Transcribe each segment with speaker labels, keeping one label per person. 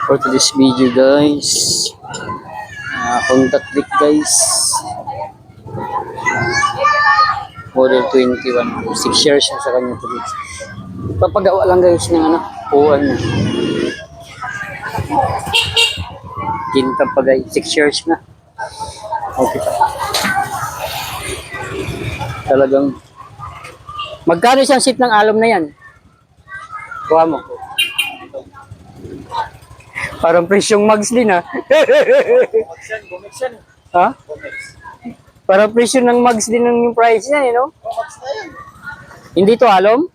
Speaker 1: For today's video guys, contact link guys, model 21, 6 years na sa kanya to guys. Papagawa lang guys ng ano, uwan na. Kinta pa guys, 6 years na. Okay pa. Talagang magkano siyang seat ng alum na yan? Kuha mo. Parang presyong mags din ha. Ha? Parang presyo ng mags din yung price niya, you know? Hindi to alum?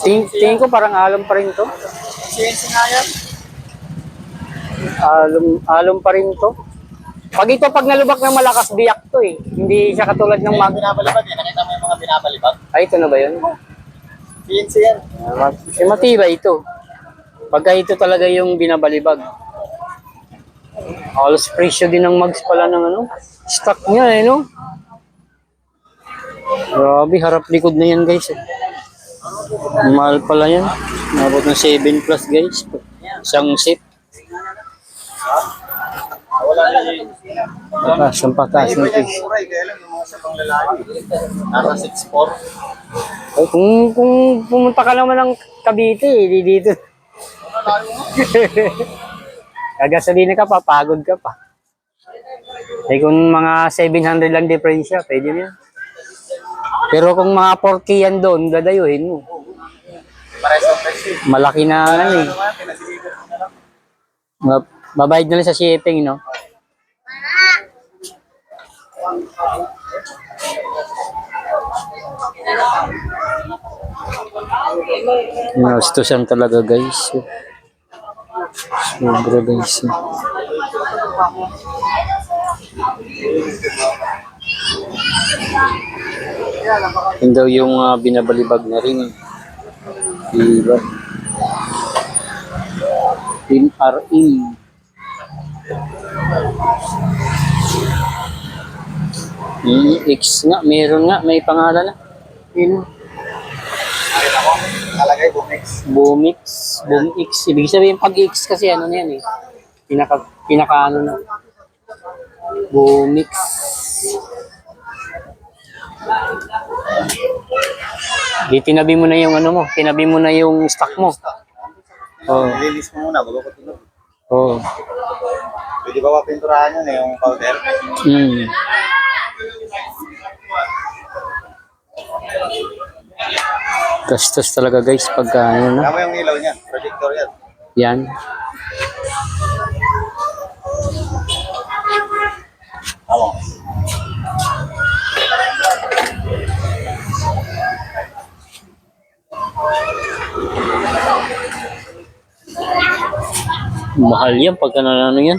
Speaker 1: Tingin ko parang alum pa rin to. Alum pa rin to. Pag ito, pag nalubak ng malakas, biyak to eh. Hindi siya katulad ng mag...
Speaker 2: Binabalibag eh. Nakita mo yung mga binabalibag?
Speaker 1: Ay, ito na ba yun?
Speaker 2: PNC yan.
Speaker 1: Matibay ito. Pagka ito talaga yung binabalibag. Halos presyo din ng mags pala ng ano. Stock niya eh, no? Grabe, harap likod na yan guys. Eh. Mahal pala yan. Nabot ng 7 plus guys. Isang seat.
Speaker 2: Wala na yun.
Speaker 1: Patas, ang patas nito.
Speaker 2: Mura eh. Kaya lang yung mga sa pang lalaki. Nasa 6'4".
Speaker 1: Ay, kung pumunta ka naman ng Cavite, di dito. Kagasolina ka pa, pagod ka pa. Ay, kung mga 700 lang diferensya, pwede na yan. Pero kung mga 4K yan doon, dadayuhin mo. Malaki na ano eh. Babayad na lang sa shipping, no? Nastusan talaga guys. Sobra guys. Yun daw yung binabalibag na rin. Diba? Team RE. X nga, meron nga, may pangalan na. Yun.
Speaker 2: Nalagay Bumix.
Speaker 1: Bumix, Bumix. Ibig sabihin pag X kasi ano na yan eh. Pinaka ano na. Bumix. Di tinabi mo na yung ano mo, tinabi mo na yung stock mo. Oh.
Speaker 2: Nililis mo muna bago ko tulog.
Speaker 1: Oh.
Speaker 2: Pwede ba pinturahan yun eh, yung powder?
Speaker 1: Gastos talaga guys pagka ano, no?
Speaker 2: Tama yung ilaw niya, projector yan.
Speaker 1: Yan.
Speaker 2: Tama.
Speaker 1: Mahal yan pagka ano yan.